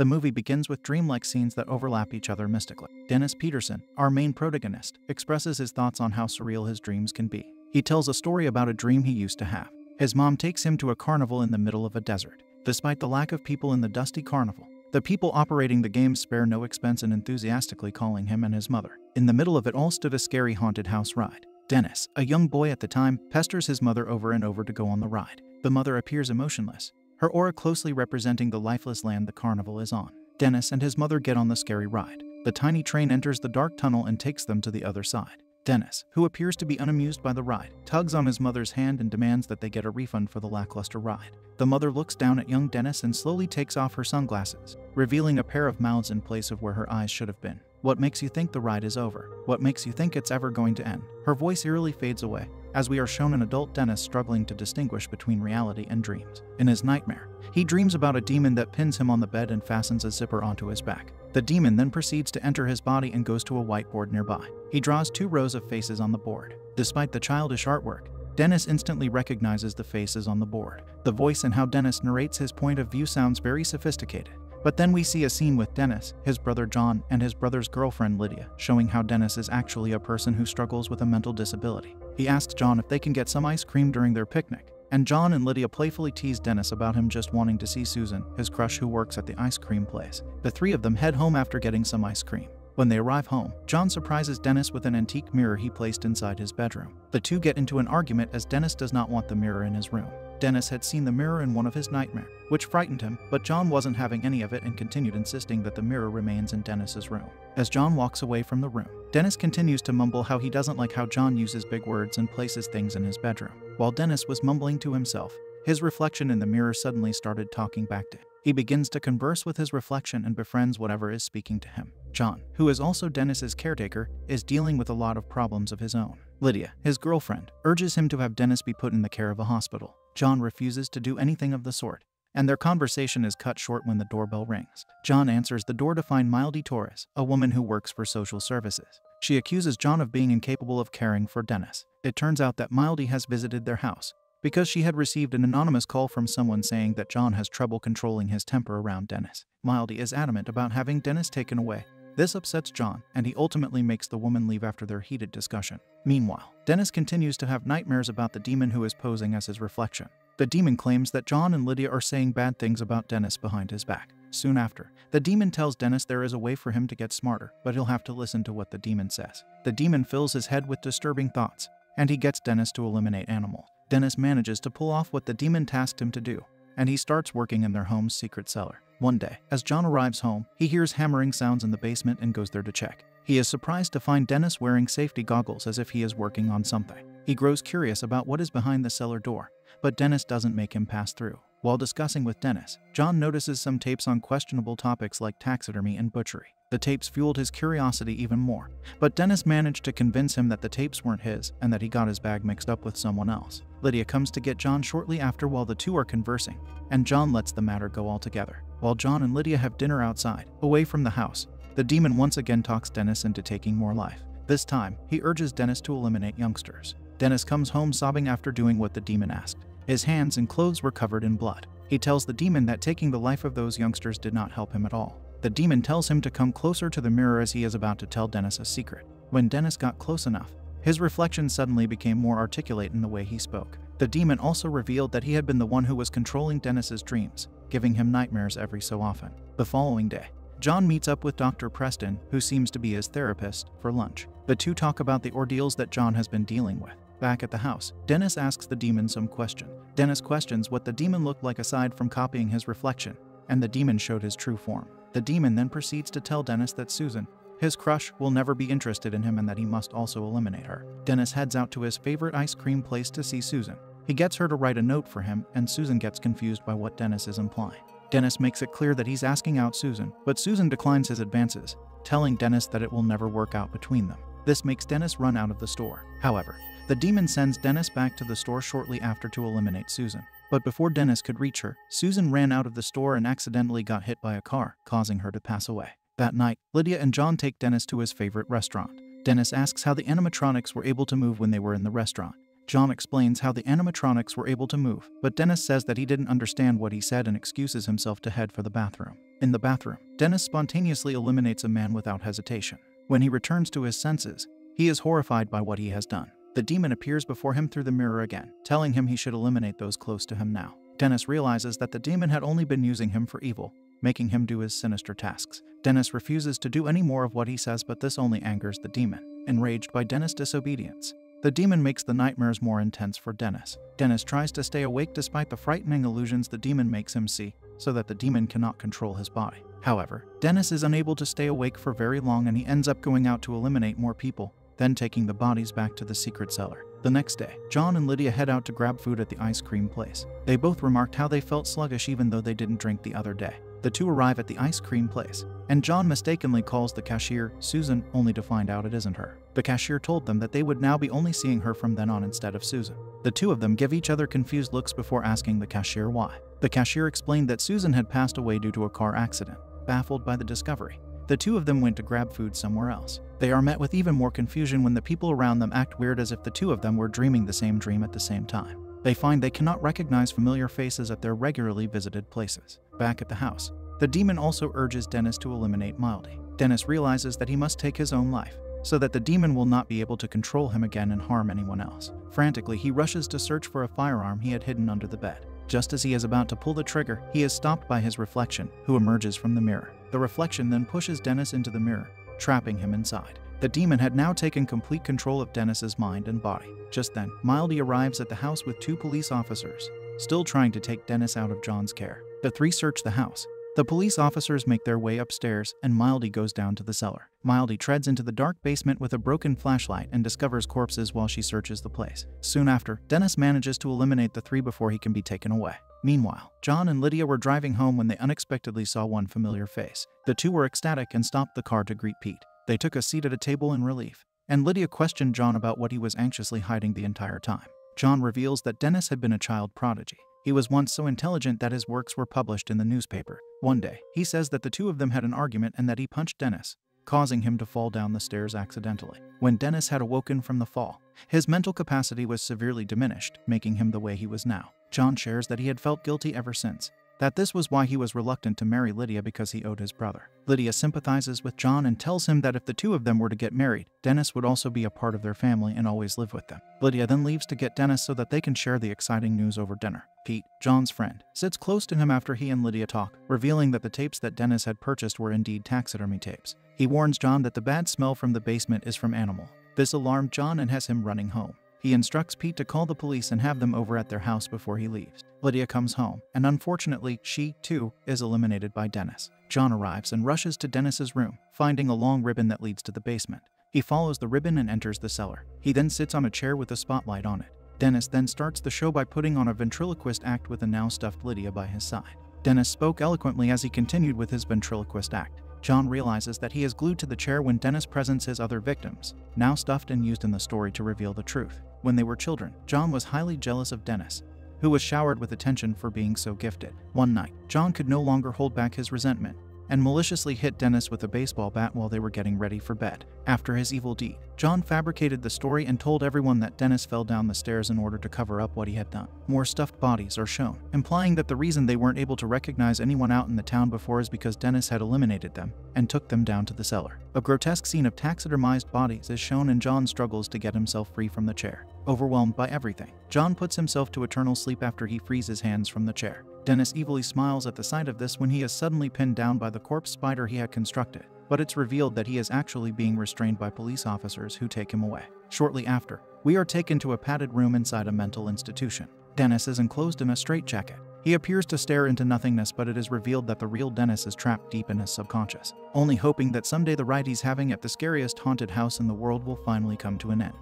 The movie begins with dreamlike scenes that overlap each other mystically. Dennis Peterson, our main protagonist, expresses his thoughts on how surreal his dreams can be. He tells a story about a dream he used to have. His mom takes him to a carnival in the middle of a desert. Despite the lack of people in the dusty carnival, the people operating the games spare no expense in enthusiastically calling him and his mother. In the middle of it all stood a scary haunted house ride. Dennis, a young boy at the time, pesters his mother over and over to go on the ride. The mother appears emotionless, her aura closely representing the lifeless land the carnival is on. Dennis and his mother get on the scary ride. The tiny train enters the dark tunnel and takes them to the other side. Dennis, who appears to be unamused by the ride, tugs on his mother's hand and demands that they get a refund for the lackluster ride. The mother looks down at young Dennis and slowly takes off her sunglasses, revealing a pair of mouths in place of where her eyes should have been. What makes you think the ride is over? What makes you think it's ever going to end? Her voice eerily fades away, as we are shown an adult Dennis struggling to distinguish between reality and dreams. In his nightmare, he dreams about a demon that pins him on the bed and fastens a zipper onto his back. The demon then proceeds to enter his body and goes to a whiteboard nearby. He draws 2 rows of faces on the board. Despite the childish artwork, Dennis instantly recognizes the faces on the board. The voice and how Dennis narrates his point of view sounds very sophisticated. But then we see a scene with Dennis, his brother John, and his brother's girlfriend Lydia, showing how Dennis is actually a person who struggles with a mental disability. He asks John if they can get some ice cream during their picnic, and John and Lydia playfully tease Dennis about him just wanting to see Susan, his crush who works at the ice cream place. The 3 of them head home after getting some ice cream. When they arrive home, John surprises Dennis with an antique mirror he placed inside his bedroom. The two get into an argument as Dennis does not want the mirror in his room. Dennis had seen the mirror in one of his nightmares, which frightened him, but John wasn't having any of it and continued insisting that the mirror remains in Dennis's room. As John walks away from the room, Dennis continues to mumble how he doesn't like how John uses big words and places things in his bedroom. While Dennis was mumbling to himself, his reflection in the mirror suddenly started talking back to him. He begins to converse with his reflection and befriends whatever is speaking to him. John, who is also Dennis's caretaker, is dealing with a lot of problems of his own. Lydia, his girlfriend, urges him to have Dennis be put in the care of a hospital. John refuses to do anything of the sort, and their conversation is cut short when the doorbell rings. John answers the door to find Mildy Torres, a woman who works for social services. She accuses John of being incapable of caring for Dennis. It turns out that Mildy has visited their house because she had received an anonymous call from someone saying that John has trouble controlling his temper around Dennis. Mildy is adamant about having Dennis taken away. This upsets John, and he ultimately makes the woman leave after their heated discussion. Meanwhile, Dennis continues to have nightmares about the demon who is posing as his reflection. The demon claims that John and Lydia are saying bad things about Dennis behind his back. Soon after, the demon tells Dennis there is a way for him to get smarter, but he'll have to listen to what the demon says. The demon fills his head with disturbing thoughts, and he gets Dennis to eliminate animals. Dennis manages to pull off what the demon tasked him to do, and he starts working in their home's secret cellar. One day, as John arrives home, he hears hammering sounds in the basement and goes there to check. He is surprised to find Dennis wearing safety goggles as if he is working on something. He grows curious about what is behind the cellar door, but Dennis doesn't make him pass through. While discussing with Dennis, John notices some tapes on questionable topics like taxidermy and butchery. The tapes fueled his curiosity even more, but Dennis managed to convince him that the tapes weren't his and that he got his bag mixed up with someone else. Lydia comes to get John shortly after while the two are conversing, and John lets the matter go altogether. While John and Lydia have dinner outside, away from the house, the demon once again talks Dennis into taking more life. This time, he urges Dennis to eliminate youngsters. Dennis comes home sobbing after doing what the demon asked. His hands and clothes were covered in blood. He tells the demon that taking the life of those youngsters did not help him at all. The demon tells him to come closer to the mirror as he is about to tell Dennis a secret. When Dennis got close enough, his reflection suddenly became more articulate in the way he spoke. The demon also revealed that he had been the one who was controlling Dennis's dreams, giving him nightmares every so often. The following day, John meets up with Dr. Preston, who seems to be his therapist, for lunch. The two talk about the ordeals that John has been dealing with. Back at the house, Dennis asks the demon some question. Dennis questions what the demon looked like aside from copying his reflection, and the demon showed his true form. The demon then proceeds to tell Dennis that Susan, his crush, will never be interested in him and that he must also eliminate her. Dennis heads out to his favorite ice cream place to see Susan. He gets her to write a note for him, and Susan gets confused by what Dennis is implying. Dennis makes it clear that he's asking out Susan, but Susan declines his advances, telling Dennis that it will never work out between them. This makes Dennis run out of the store. However, the demon sends Dennis back to the store shortly after to eliminate Susan. But before Dennis could reach her, Susan ran out of the store and accidentally got hit by a car, causing her to pass away. That night, Lydia and John take Dennis to his favorite restaurant. Dennis asks how the animatronics were able to move when they were in the restaurant. John explains how the animatronics were able to move, but Dennis says that he didn't understand what he said and excuses himself to head for the bathroom. In the bathroom, Dennis spontaneously eliminates a man without hesitation. When he returns to his senses, he is horrified by what he has done. The demon appears before him through the mirror again, telling him he should eliminate those close to him now. Dennis realizes that the demon had only been using him for evil, making him do his sinister tasks. Dennis refuses to do any more of what he says, but this only angers the demon. Enraged by Dennis' disobedience, the demon makes the nightmares more intense for Dennis. Dennis tries to stay awake despite the frightening illusions the demon makes him see, so that the demon cannot control his body. However, Dennis is unable to stay awake for very long and he ends up going out to eliminate more people, then taking the bodies back to the secret cellar. The next day, John and Lydia head out to grab food at the ice cream place. They both remarked how they felt sluggish even though they didn't drink the other day. The two arrive at the ice cream place, and John mistakenly calls the cashier Susan, only to find out it isn't her. The cashier told them that they would now be only seeing her from then on instead of Susan. The two of them give each other confused looks before asking the cashier why. The cashier explained that Susan had passed away due to a car accident. Baffled by the discovery, the two of them went to grab food somewhere else. They are met with even more confusion when the people around them act weird, as if the two of them were dreaming the same dream at the same time. They find they cannot recognize familiar faces at their regularly visited places. Back at the house, the demon also urges Dennis to eliminate Mildy. Dennis realizes that he must take his own life, so that the demon will not be able to control him again and harm anyone else. Frantically, he rushes to search for a firearm he had hidden under the bed. Just as he is about to pull the trigger, he is stopped by his reflection, who emerges from the mirror. The reflection then pushes Dennis into the mirror, trapping him inside. The demon had now taken complete control of Dennis's mind and body. Just then, Mildy arrives at the house with two police officers, still trying to take Dennis out of John's care. The three search the house. The police officers make their way upstairs, and Mildy goes down to the cellar. Mildy treads into the dark basement with a broken flashlight and discovers corpses while she searches the place. Soon after, Dennis manages to eliminate the three before he can be taken away. Meanwhile, John and Lydia were driving home when they unexpectedly saw one familiar face. The two were ecstatic and stopped the car to greet Pete. They took a seat at a table in relief, and Lydia questioned John about what he was anxiously hiding the entire time. John reveals that Dennis had been a child prodigy. He was once so intelligent that his works were published in the newspaper. One day, he says that the two of them had an argument and that he punched Dennis, causing him to fall down the stairs accidentally. When Dennis had awoken from the fall, his mental capacity was severely diminished, making him the way he was now. John shares that he had felt guilty ever since, that this was why he was reluctant to marry Lydia, because he owed his brother. Lydia sympathizes with John and tells him that if the two of them were to get married, Dennis would also be a part of their family and always live with them. Lydia then leaves to get Dennis so that they can share the exciting news over dinner. Pete, John's friend, sits close to him after he and Lydia talk, revealing that the tapes that Dennis had purchased were indeed taxidermy tapes. He warns John that the bad smell from the basement is from animal. This alarmed John and has him running home. He instructs Pete to call the police and have them over at their house before he leaves. Lydia comes home, and unfortunately, she, too, is eliminated by Dennis. John arrives and rushes to Dennis's room, finding a long ribbon that leads to the basement. He follows the ribbon and enters the cellar. He then sits on a chair with a spotlight on it. Dennis then starts the show by putting on a ventriloquist act with a now stuffed Lydia by his side. Dennis spoke eloquently as he continued with his ventriloquist act. John realizes that he is glued to the chair when Dennis presents his other victims, now stuffed and used in the story to reveal the truth. When they were children, John was highly jealous of Dennis, who was showered with attention for being so gifted. One night, John could no longer hold back his resentment and maliciously hit Dennis with a baseball bat while they were getting ready for bed. After his evil deed, John fabricated the story and told everyone that Dennis fell down the stairs in order to cover up what he had done. More stuffed bodies are shown, implying that the reason they weren't able to recognize anyone out in the town before is because Dennis had eliminated them and took them down to the cellar. A grotesque scene of taxidermized bodies is shown, and John struggles to get himself free from the chair. Overwhelmed by everything, John puts himself to eternal sleep after he frees his hands from the chair. Dennis evilly smiles at the sight of this when he is suddenly pinned down by the corpse spider he had constructed, but it's revealed that he is actually being restrained by police officers who take him away. Shortly after, we are taken to a padded room inside a mental institution. Dennis is enclosed in a straitjacket. He appears to stare into nothingness, but it is revealed that the real Dennis is trapped deep in his subconscious, only hoping that someday the ride he's having at the scariest haunted house in the world will finally come to an end.